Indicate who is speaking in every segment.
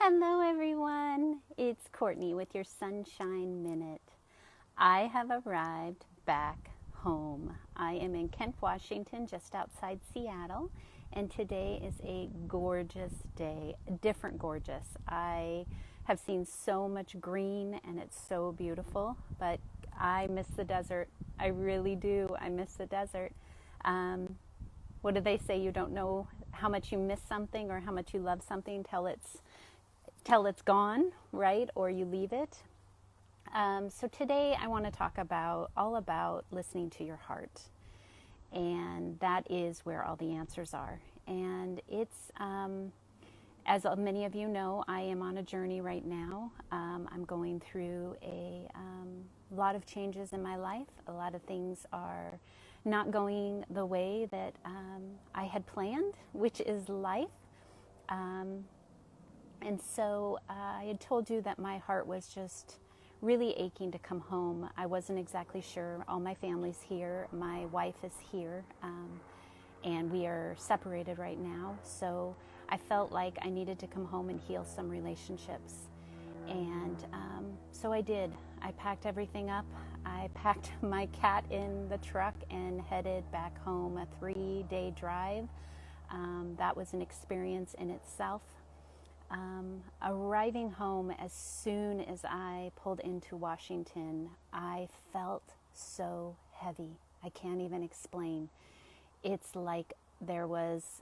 Speaker 1: Hello, everyone. It's Courtney with your Sunshine Minute. I have arrived back home. I am in Kent, Washington, just outside Seattle, and today is a gorgeous day, different gorgeous. I have seen so much green and it's so beautiful, but I miss the desert. I really do. I miss the desert. What do they say? You don't know how much you miss something or how much you love something till it's gone, right? Or you leave it. So today I want to talk all about listening to your heart, and that is where all the answers are. And it's as many of you know, I am on a journey right now. I'm going through a lot of changes in my life. A lot of things are not going the way that I had planned, which is life. And so I had told you that my heart was just really aching to come home. I wasn't exactly sure. All my family's here. My wife is here. And we are separated right now. So I felt like I needed to come home and heal some relationships. And so I did. I packed everything up. I packed my cat in the truck and headed back home, a 3-day drive. That was an experience in itself. Arriving home, as soon as I pulled into Washington, I felt so heavy. I can't even explain. It's like there was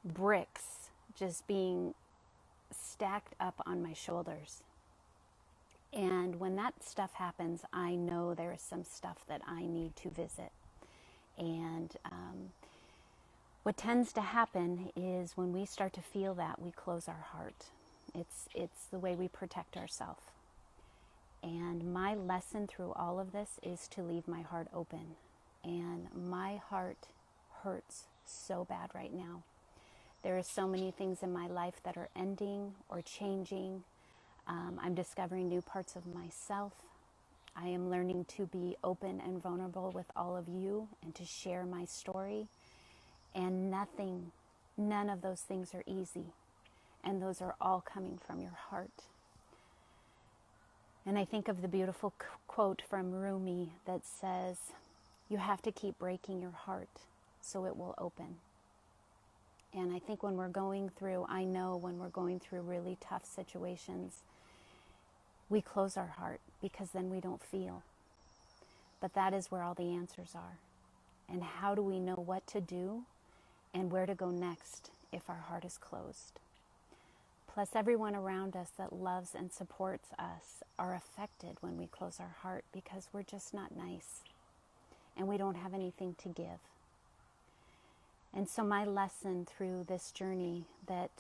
Speaker 1: bricks just being stacked up on my shoulders. And when that stuff happens, I know there is some stuff that I need to visit. And what tends to happen is when we start to feel that, we close our heart. It's the way we protect ourselves. And my lesson through all of this is to leave my heart open. And my heart hurts so bad right now. There are so many things in my life that are ending or changing. I'm discovering new parts of myself. I am learning to be open and vulnerable with all of you and to share my story. And none of those things are easy. And those are all coming from your heart. And I think of the beautiful quote from Rumi that says, you have to keep breaking your heart so it will open. And I think I know when we're going through really tough situations, we close our heart because then we don't feel. But that is where all the answers are. And how do we know what to do and where to go next if our heart is closed? Plus, everyone around us that loves and supports us are affected when we close our heart because we're just not nice and we don't have anything to give. And so my lesson through this journey that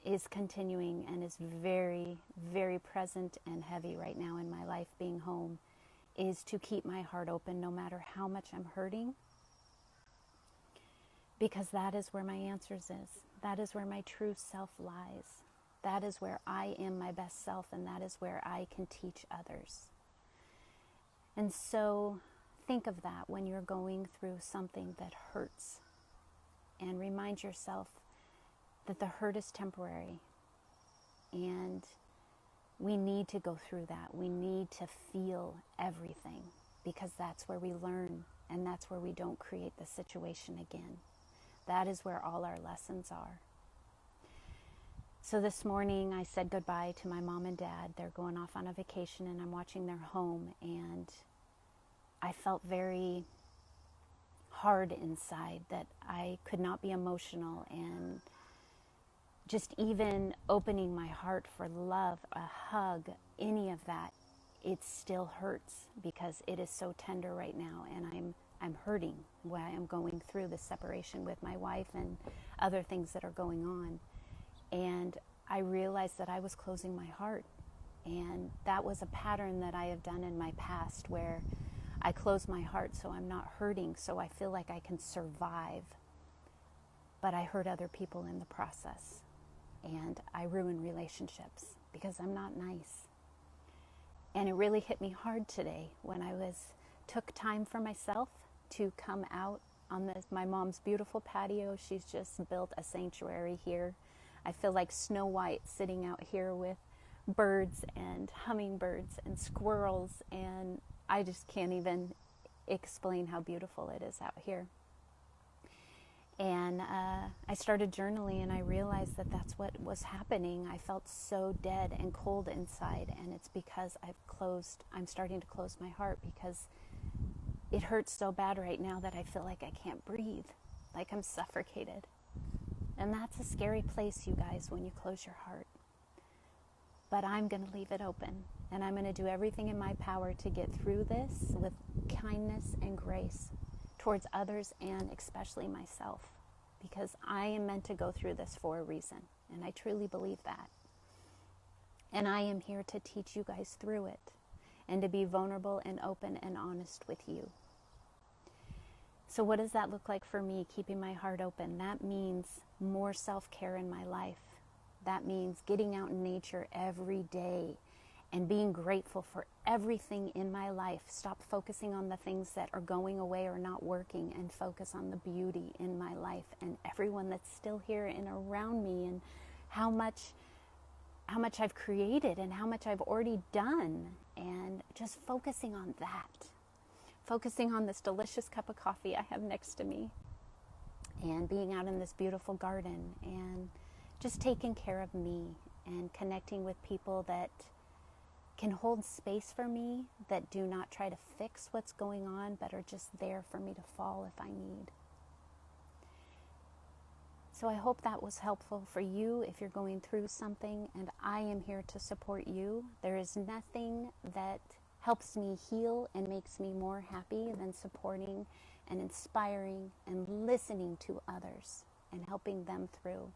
Speaker 1: is continuing and is very, very present and heavy right now in my life being home is to keep my heart open no matter how much I'm hurting, because that is where my answers is. That is where my true self lies. That is where I am my best self, and that is where I can teach others. And so think of that when you're going through something that hurts, and remind yourself that the hurt is temporary, and we need to go through that. We need to feel everything because that's where we learn, and that's where we don't create the situation again. That is where all our lessons are. So this morning I said goodbye to my mom and dad. They're going off on a vacation and I'm watching their home, and I felt very hard inside that I could not be emotional, and just even opening my heart for love, a hug, any of that, it still hurts because it is so tender right now, and I'm hurting while I'm going through the separation with my wife and other things that are going on. And I realized that I was closing my heart, and that was a pattern that I have done in my past where I close my heart so I'm not hurting, so I feel like I can survive, but I hurt other people in the process, and I ruin relationships because I'm not nice. And it really hit me hard today when I took time for myself to come out on my mom's beautiful patio. She's just built a sanctuary here. I feel like Snow White sitting out here with birds and hummingbirds and squirrels, and I just can't even explain how beautiful it is out here. And I started journaling, and I realized that that's what was happening. I felt so dead and cold inside, and it's because I'm starting to close my heart, because it hurts so bad right now that I feel like I can't breathe, like I'm suffocated. And that's a scary place, you guys, when you close your heart. But I'm going to leave it open, and I'm going to do everything in my power to get through this with kindness and grace towards others, and especially myself, because I am meant to go through this for a reason, and I truly believe that. And I am here to teach you guys through it, and to be vulnerable and open and honest with you. So what does that look like for me, keeping my heart open? That means more self-care in my life. That means getting out in nature every day and being grateful for everything in my life. Stop focusing on the things that are going away or not working, and focus on the beauty in my life and everyone that's still here and around me, and how much I've created and how much I've already done, and just focusing on that. Focusing on this delicious cup of coffee I have next to me, and being out in this beautiful garden, and just taking care of me and connecting with people that can hold space for me, that do not try to fix what's going on, but are just there for me to fall if I need. So I hope that was helpful for you if you're going through something, and I am here to support you. There is nothing that helps me heal and makes me more happy than supporting and inspiring and listening to others and helping them through.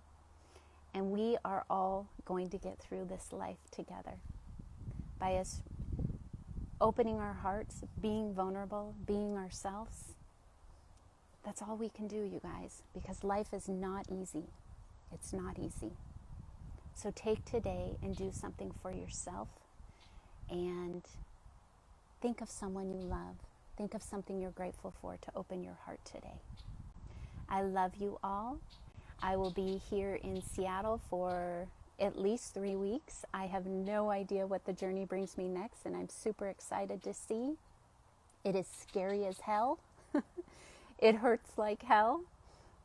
Speaker 1: And we are all going to get through this life together by us opening our hearts, being vulnerable, being ourselves. That's all we can do, you guys, because life is not easy. It's not easy. So take today and do something for yourself, and think of someone you love. Think of something you're grateful for to open your heart today. I love you all. I will be here in Seattle for at least 3 weeks. I have no idea what the journey brings me next, and I'm super excited to see. It is scary as hell. It hurts like hell,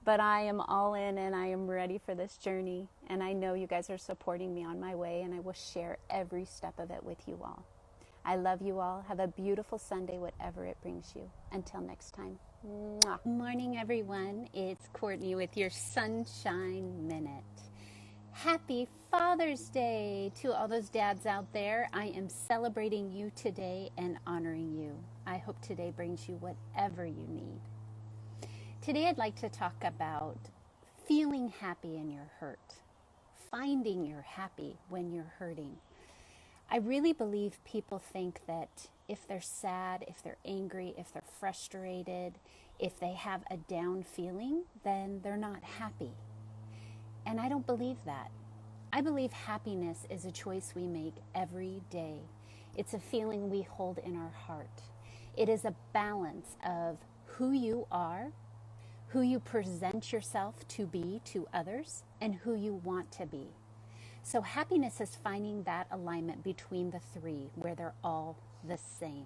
Speaker 1: but I am all in, and I am ready for this journey. And I know you guys are supporting me on my way, and I will share every step of it with you all. I love you all. Have a beautiful Sunday, whatever it brings you. Until next time. Mwah. Good morning, everyone. It's Courtney with your Sunshine Minute. Happy Father's Day to all those dads out there. I am celebrating you today and honoring you. I hope today brings you whatever you need. Today I'd like to talk about feeling happy in your hurt, finding you're happy when you're hurting. I really believe people think that if they're sad, if they're angry, if they're frustrated, if they have a down feeling, then they're not happy. And I don't believe that. I believe happiness is a choice we make every day. It's a feeling we hold in our heart. It is a balance of who you are, who you present yourself to be to others, and who you want to be. So happiness is finding that alignment between the three where they're all the same.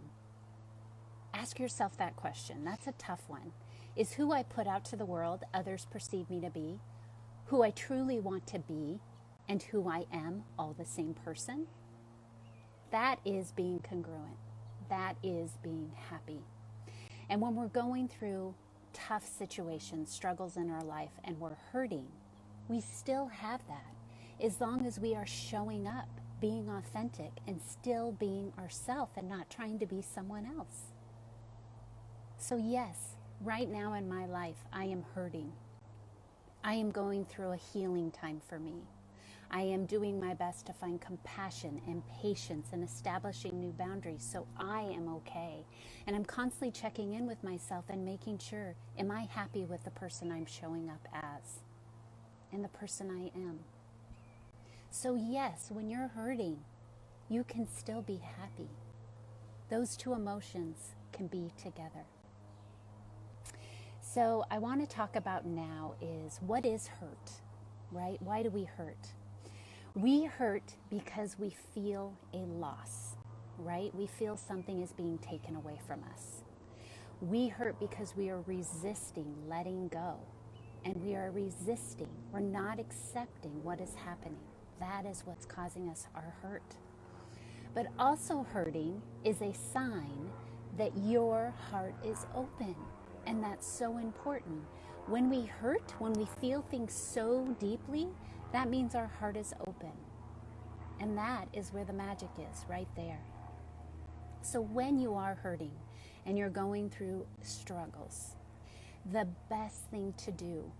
Speaker 1: Ask yourself that question. That's a tough one. Is who I put out to the world others perceive me to be, who I truly want to be, and who I am all the same person? That is being congruent. That is being happy. And when we're going through tough situations, struggles in our life, and we're hurting, we still have that. As long as we are showing up, being authentic, and still being ourselves and not trying to be someone else. So yes, right now in my life, I am hurting. I am going through a healing time for me. I am doing my best to find compassion and patience and establishing new boundaries so I am okay. And I'm constantly checking in with myself and making sure, am I happy with the person I'm showing up as and the person I am? So yes, when you're hurting, you can still be happy. Those two emotions can be together. So I want to talk about now is, what is hurt? right? Why do we hurt? We hurt because we feel a loss, right? We feel something is being taken away from us. We hurt because we are resisting letting go, and we are resisting. We're not accepting what is happening. That is what's causing us our hurt. But also hurting is a sign that your heart is open, and that's so important. When we hurt, when we feel things so deeply, that means our heart is open. And that is where the magic is, right there. So when you are hurting and you're going through struggles, the best thing to do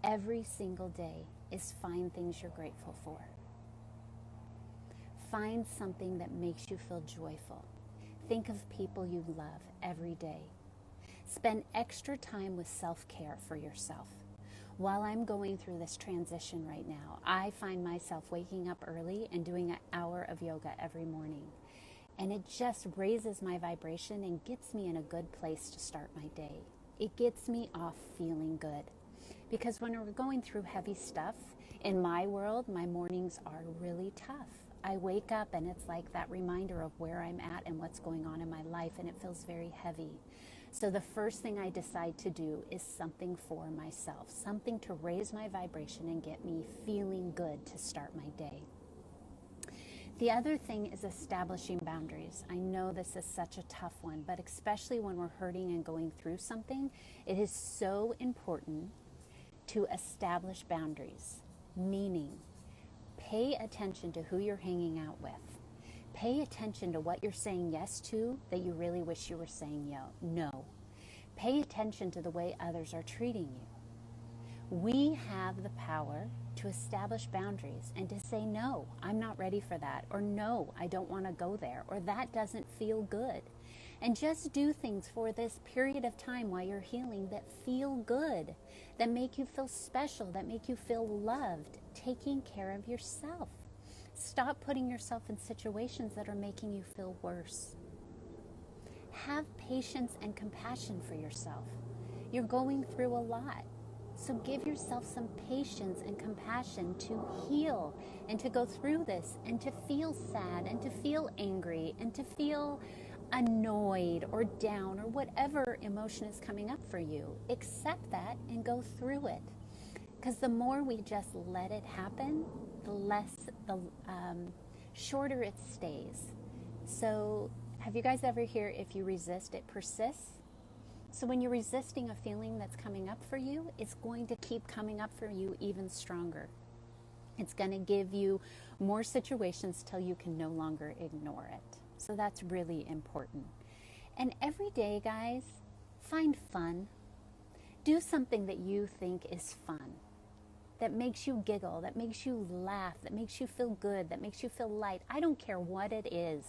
Speaker 1: every single day is find things you're grateful for. Find something that makes you feel joyful. Think of people you love every day. Spend extra time with self-care for yourself. While I'm going through this transition right now, I find myself waking up early and doing an hour of yoga every morning. And it just raises my vibration and gets me in a good place to start my day. It gets me off feeling good. Because when we're going through heavy stuff, in my world, my mornings are really tough. I wake up and it's like that reminder of where I'm at and what's going on in my life, and it feels very heavy. So the first thing I decide to do is something for myself, something to raise my vibration and get me feeling good to start my day. The other thing is establishing boundaries. I know this is such a tough one, but especially when we're hurting and going through something, it is so important to establish boundaries, meaning pay attention to who you're hanging out with. Pay attention to what you're saying yes to that you really wish you were saying no. Pay attention to the way others are treating you. We have the power to establish boundaries and to say, no, I'm not ready for that, or no, I don't want to go there, or that doesn't feel good. And just do things for this period of time while you're healing that feel good, that make you feel special, that make you feel loved, taking care of yourself. Stop putting yourself in situations that are making you feel worse. Have patience and compassion for yourself. You're going through a lot. So give yourself some patience and compassion to heal and to go through this and to feel sad and to feel angry and to feel annoyed or down or whatever emotion is coming up for you. Accept that and go through it. Because the more we just let it happen, the shorter it stays. So have you guys ever heard, if you resist, it persists? So when you're resisting a feeling that's coming up for you, it's going to keep coming up for you even stronger. It's going to give you more situations till you can no longer ignore it. So that's really important. And every day, guys, find fun. Do something that you think is fun, that makes you giggle, that makes you laugh, that makes you feel good, that makes you feel light. I don't care what it is.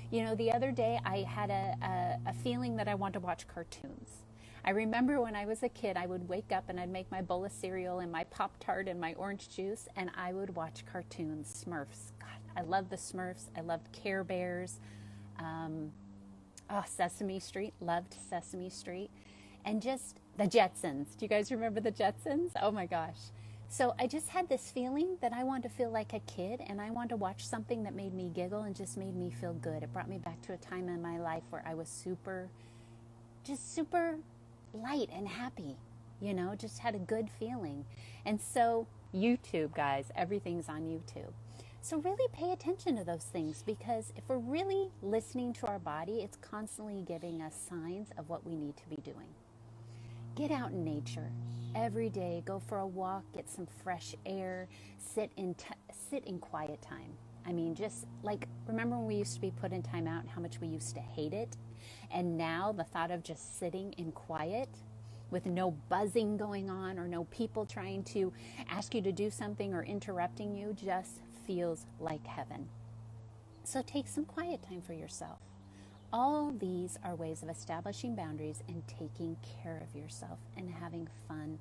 Speaker 1: You know, the other day I had a feeling that I want to watch cartoons. I remember when I was a kid, I would wake up and I'd make my bowl of cereal and my Pop-Tart and my orange juice, and I would watch cartoons, Smurfs. God, I love the Smurfs. I loved Care Bears. Sesame Street, loved Sesame Street. And just the Jetsons. Do you guys remember the Jetsons? Oh my gosh. So I just had this feeling that I wanted to feel like a kid, and I wanted to watch something that made me giggle and just made me feel good. It brought me back to a time in my life where I was super light and happy, you know, just had a good feeling. And so YouTube, guys, everything's on YouTube. So really pay attention to those things, because if we're really listening to our body, it's constantly giving us signs of what we need to be doing. Get out in nature every day. Go for a walk, get some fresh air, sit in quiet time. I mean, just like, remember when we used to be put in time out and how much we used to hate it? And now the thought of just sitting in quiet with no buzzing going on or no people trying to ask you to do something or interrupting you just feels like heaven. So take some quiet time for yourself. All these are ways of establishing boundaries and taking care of yourself and having fun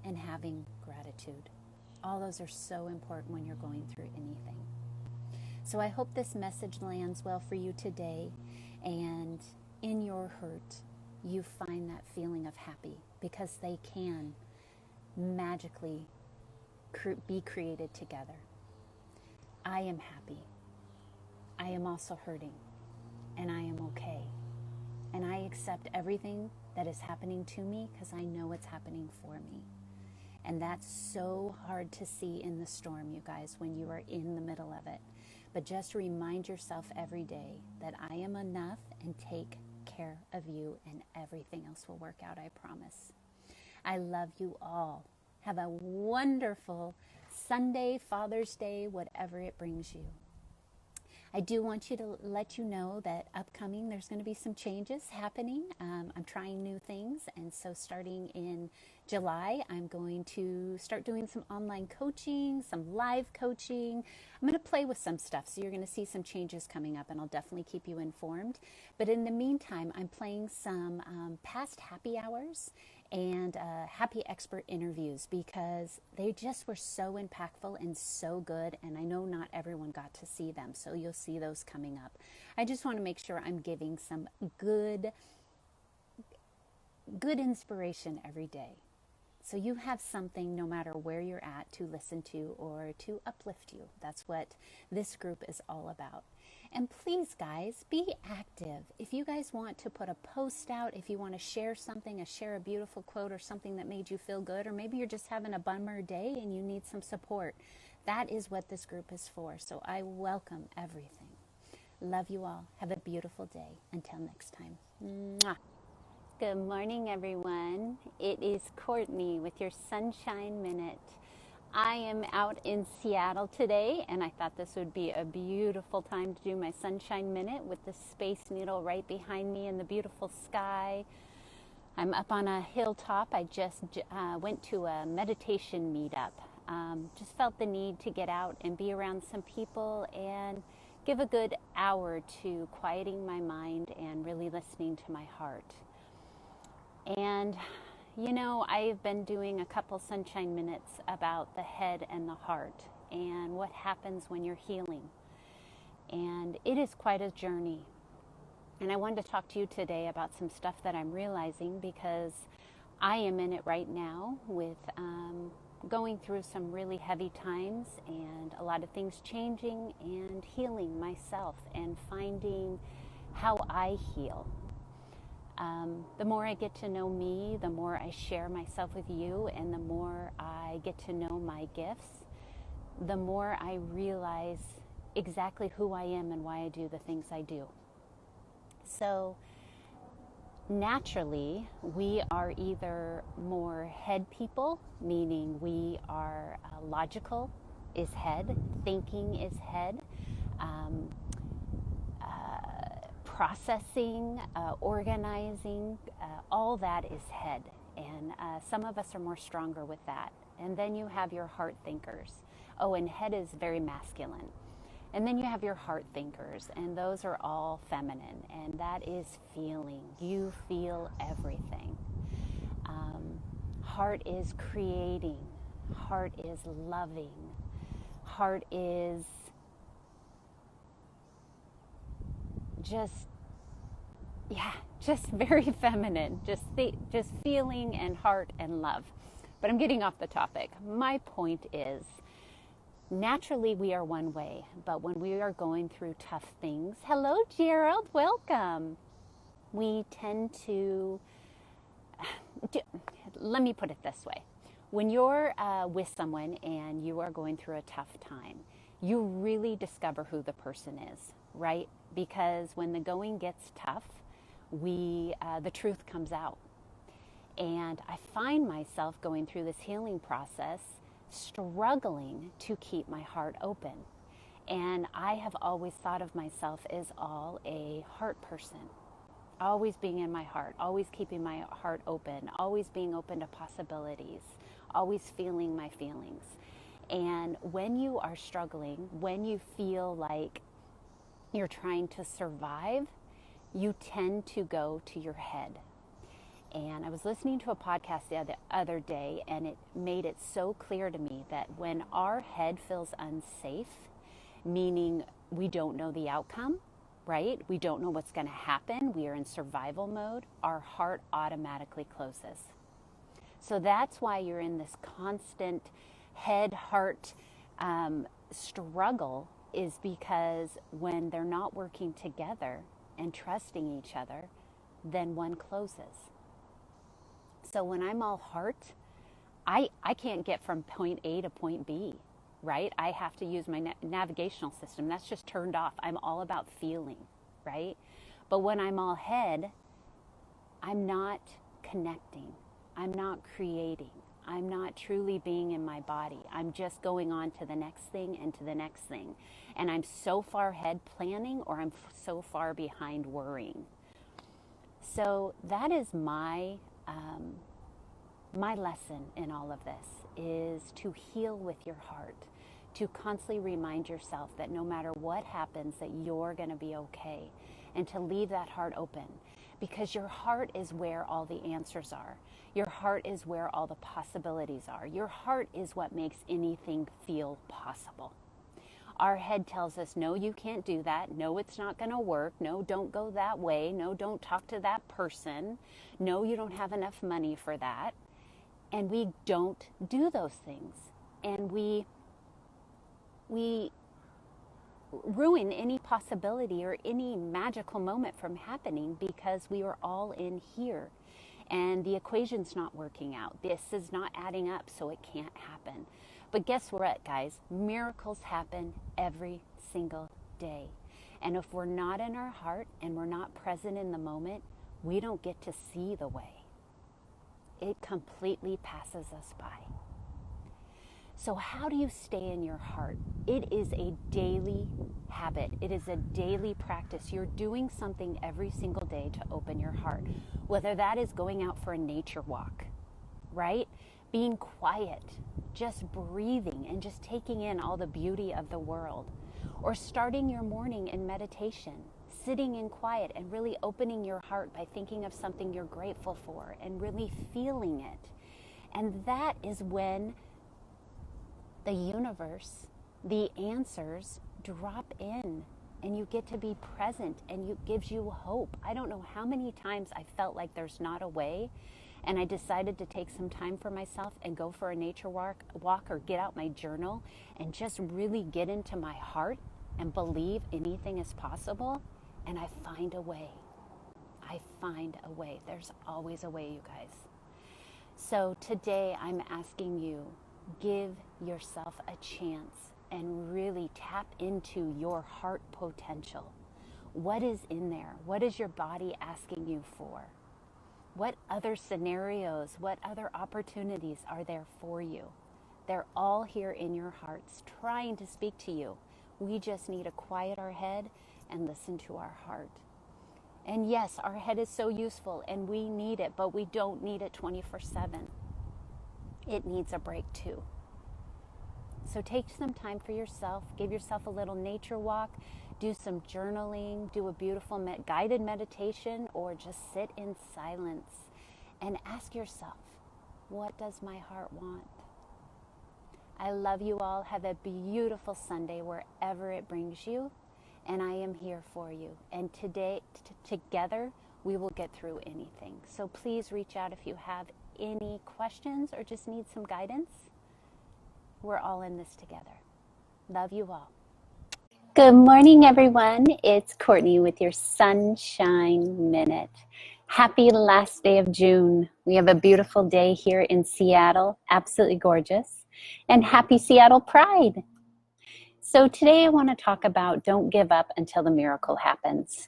Speaker 1: and having gratitude. All those are so important when you're going through anything. So I hope this message lands well for you today, and in your hurt, you find that feeling of happy, because they can magically be created together. I am happy. I am also hurting, and I am okay. And I accept everything that is happening to me because I know it's happening for me. And that's so hard to see in the storm, you guys, when you are in the middle of it. But just remind yourself every day that I am enough and take care of you, and everything else will work out, I promise. I love you all. Have a wonderful Sunday, Father's Day, whatever it brings you. I do want you to let you know that upcoming there's going to be some changes happening. I'm trying new things, and so starting in July, I'm going to start doing some online coaching, some live coaching. I'm going to play with some stuff, so you're going to see some changes coming up, and I'll definitely keep you informed. But in the meantime, I'm playing some past happy hours and happy expert interviews because they just were so impactful and so good, and I know not everyone got to see them, so you'll see those coming up. I just want to make sure I'm giving some good inspiration every day. So you have something, no matter where you're at, to listen to or to uplift you. That's what this group is all about. And please, guys, be active. If you guys want to put a post out, if you want to share something, share a beautiful quote or something that made you feel good, or maybe you're just having a bummer day and you need some support, that is what this group is for. So I welcome everything. Love you all. Have a beautiful day. Until next time. Mwah. Good morning, everyone. It is Courtney with your Sunshine Minute. I am out in Seattle today, and I thought this would be a beautiful time to do my Sunshine Minute with the Space Needle right behind me and the beautiful sky. I'm up on a hilltop. I just went to a meditation meetup. Just felt the need to get out and be around some people and give a good hour to quieting my mind and really listening to my heart. And, you know, I've been doing a couple Sunshine Minutes about the head and the heart and what happens when you're healing. And it is quite a journey. And I wanted to talk to you today about some stuff that I'm realizing because I am in it right now with going through some really heavy times and a lot of things changing and healing myself and finding how I heal. The more I get to know me, the more I share myself with you, and the more I get to know my gifts, the more I realize exactly who I am and why I do the things I do. So naturally, we are either more head people, meaning we are logical is head, thinking is head, processing, organizing, all that is head. And some of us are more stronger with that. And then you have your heart thinkers. Oh, and head is very masculine. And then you have your heart thinkers, and those are all feminine. And that is feeling. You feel everything. Heart is creating. Heart is loving. Heart is just very feminine, just feeling and heart and love. But I'm getting off the topic. My point is, naturally we are one way, but when we are going through tough things, hello Gerald, welcome. We tend to, let me put it this way. When you're with someone and you are going through a tough time, you really discover who the person is, right? Because when the going gets tough, the truth comes out. And I find myself going through this healing process, struggling to keep my heart open. And I have always thought of myself as all a heart person, always being in my heart, always keeping my heart open, always being open to possibilities, always feeling my feelings. And when you are struggling, when you feel like you're trying to survive, you tend to go to your head. And I was listening to a podcast the other day, and it made it so clear to me that when our head feels unsafe, meaning we don't know the outcome, right? We don't know what's going to happen. We are in survival mode. Our heart automatically closes. So that's why you're in this constant head heart struggle is because when they're not working together and trusting each other, then one closes. So when I'm all heart, I can't get from point A to point B, right? I have to use my navigational system. That's just turned off. I'm all about feeling, right? But when I'm all head, I'm not connecting. I'm not creating. I'm not truly being in my body. I'm just going on to the next thing and to the next thing. And I'm so far ahead planning, or I'm so far behind worrying. So that is my lesson in all of this, is to heal with your heart, to constantly remind yourself that no matter what happens, that you're going to be okay, and to leave that heart open, because your heart is where all the answers are. Your heart is where all the possibilities are. Your heart is what makes anything feel possible. Our head tells us, no, you can't do that. No, it's not going to work. No, don't go that way. No, don't talk to that person. No, you don't have enough money for that. And we don't do those things. And we ruin any possibility or any magical moment from happening because we are all in here. And the equation's not working out. This is not adding up, so it can't happen. But guess what, guys? Miracles happen every single day. And if we're not in our heart and we're not present in the moment, we don't get to see the way. It completely passes us by. So how do you stay in your heart? It is a daily habit. It is a daily practice. You're doing something every single day to open your heart, whether that is going out for a nature walk, right? Being quiet, just breathing and just taking in all the beauty of the world, or starting your morning in meditation, sitting in quiet and really opening your heart by thinking of something you're grateful for and really feeling it. And that is when the universe, the answers drop in, and you get to be present, and it gives you hope. I don't know how many times I felt like there's not a way, and I decided to take some time for myself and go for a nature walk or get out my journal and just really get into my heart and believe anything is possible, and I find a way. I find a way. There's always a way, you guys. So today I'm asking you, give yourself a chance and really tap into your heart potential. What is in there? What is your body asking you for? What other scenarios, what other opportunities are there for you? They're all here in your hearts trying to speak to you. We just need to quiet our head and listen to our heart. And yes, our head is so useful and we need it, but we don't need it 24/7. It needs a break too. So take some time for yourself, give yourself a little nature walk, do some journaling, do a beautiful guided meditation, or just sit in silence and ask yourself, what does my heart want? I love you all. Have a beautiful Sunday wherever it brings you, and I am here for you. And today, together, we will get through anything. So please reach out if you have any questions or just need some guidance. We're all in this together. Love you all. Good morning, everyone. It's Courtney with your Sunshine Minute. Happy last day of June. We have a beautiful day here in Seattle, absolutely gorgeous. And happy Seattle Pride. So today I want to talk about don't give up until the miracle happens.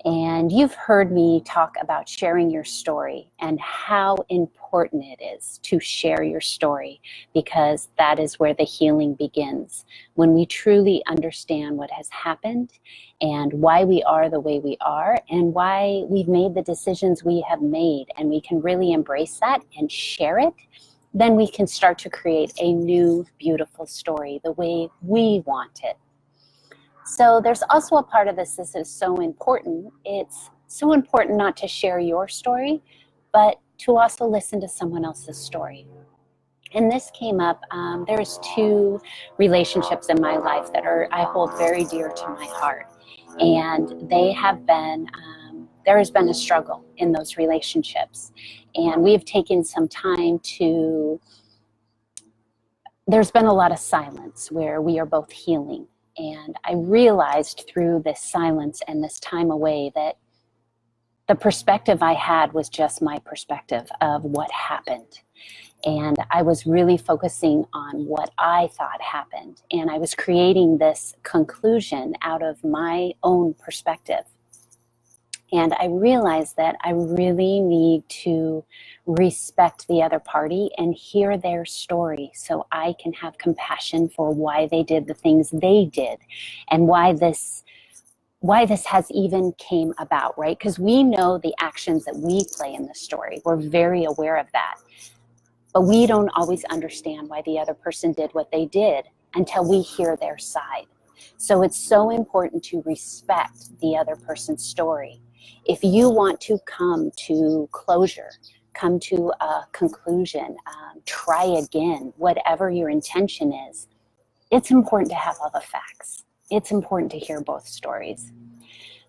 Speaker 1: And you've heard me talk about sharing your story and how important it is to share your story, because that is where the healing begins. When we truly understand what has happened and why we are the way we are and why we've made the decisions we have made, and we can really embrace that and share it, then we can start to create a new, beautiful story the way we want it. So there's also a part of this is so important. It's so important not to share your story, but to also listen to someone else's story. And this came up, there's two relationships in my life that I hold very dear to my heart. And they have been, there has been a struggle in those relationships. And we have taken some time to there's been a lot of silence where we are both healing. And I realized through this silence and this time away that the perspective I had was just my perspective of what happened. And I was really focusing on what I thought happened. And I was creating this conclusion out of my own perspective. And I realized that I really need to respect the other party and hear their story so I can have compassion for why they did the things they did and why this has even came about, right? Because we know the actions that we play in the story. We're very aware of that. But we don't always understand why the other person did what they did until we hear their side. So it's so important to respect the other person's story. If you want to come to closure, come to a conclusion, try again, whatever your intention is, it's important to have all the facts. It's important to hear both stories.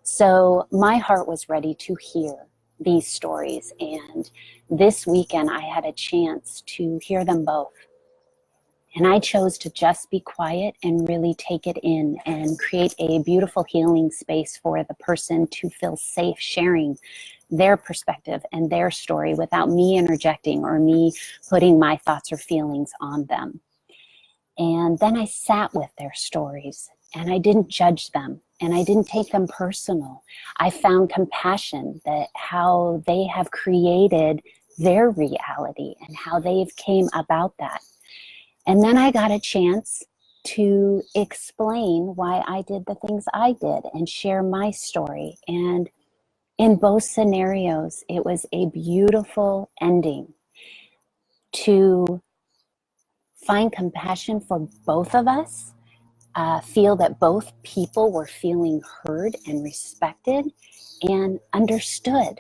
Speaker 1: So my heart was ready to hear these stories, and this weekend I had a chance to hear them both. And I chose to just be quiet and really take it in and create a beautiful healing space for the person to feel safe sharing their perspective and their story without me interjecting or me putting my thoughts or feelings on them. And then I sat with their stories and I didn't judge them and I didn't take them personal. I found compassion that how they have created their reality and how they've came about that. And then I got a chance to explain why I did the things I did and share my story. And in both scenarios, it was a beautiful ending to find compassion for both of us, feel that both people were feeling heard and respected and understood.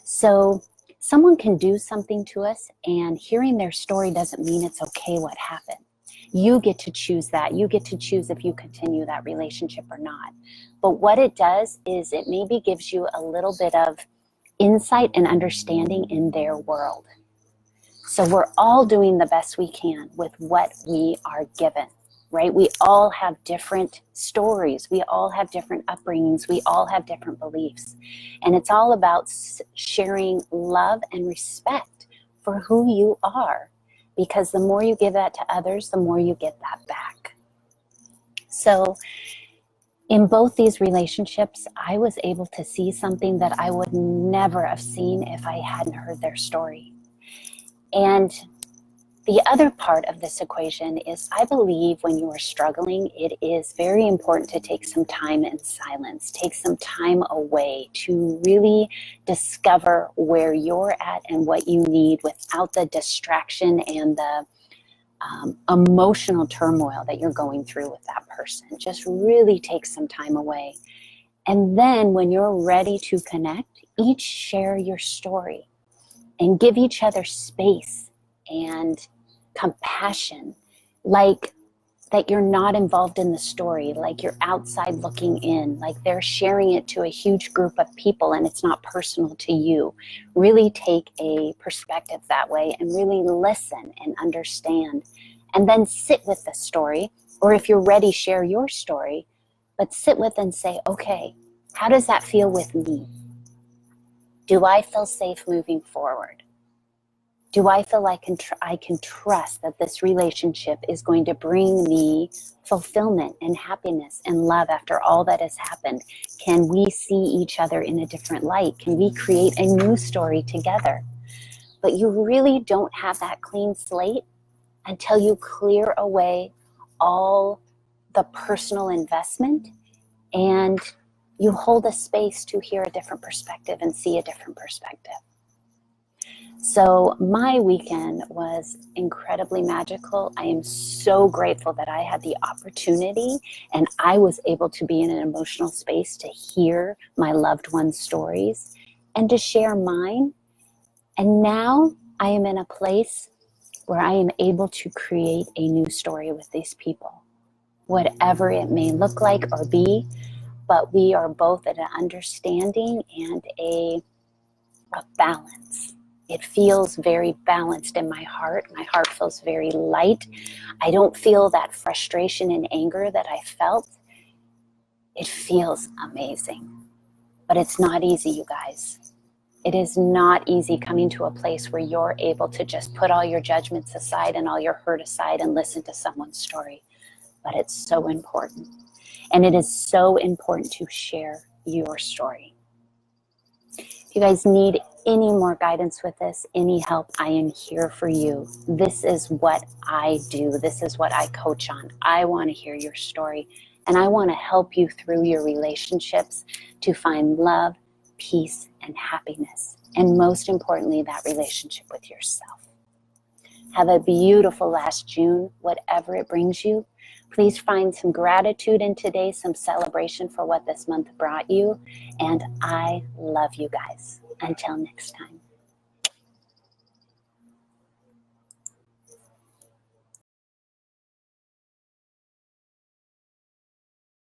Speaker 1: So someone can do something to us, and hearing their story doesn't mean it's okay what happened. You get to choose that. You get to choose if you continue that relationship or not. But what it does is it maybe gives you a little bit of insight and understanding in their world. So we're all doing the best we can with what we are given, right? We all have different stories. We all have different upbringings. We all have different beliefs. And it's all about sharing love and respect for who you are. Because the more you give that to others, the more you get that back. So in both these relationships, I was able to see something that I would never have seen if I hadn't heard their story. And the other part of this equation is I believe when you are struggling, it is very important to take some time in silence, take some time away to really discover where you're at and what you need without the distraction and the emotional turmoil that you're going through with that person. Just really take some time away. And then when you're ready to connect, each share your story and give each other space and compassion, like that you're not involved in the story, like you're outside looking in, like they're sharing it to a huge group of people and it's not personal to you. Really take a perspective that way and really listen and understand, and then sit with the story, or if you're ready, share your story, but sit with and say, okay, how does that feel with me? Do I feel safe moving forward? Do I feel like I can trust that this relationship is going to bring me fulfillment and happiness and love after all that has happened? Can we see each other in a different light? Can we create a new story together? But you really don't have that clean slate until you clear away all the personal investment and you hold a space to hear a different perspective and see a different perspective. So my weekend was incredibly magical. I am so grateful that I had the opportunity and I was able to be in an emotional space to hear my loved ones' stories and to share mine. And now I am in a place where I am able to create a new story with these people, whatever it may look like or be, but we are both at an understanding and a balance. It feels very balanced in my heart. My heart feels very light. I don't feel that frustration and anger that I felt. It feels amazing. But it's not easy, you guys. It is not easy coming to a place where you're able to just put all your judgments aside and all your hurt aside and listen to someone's story. But it's so important. And it is so important to share your story. If you guys need any more guidance with this, any help, I am here for you. This is what I do. This is what I coach on. I want to hear your story, and I want to help you through your relationships to find love, peace, and happiness. And most importantly, that relationship with yourself. Have a beautiful last June, whatever it brings you. Please find some gratitude in today, some celebration for what this month brought you. And I love you guys. Until next time.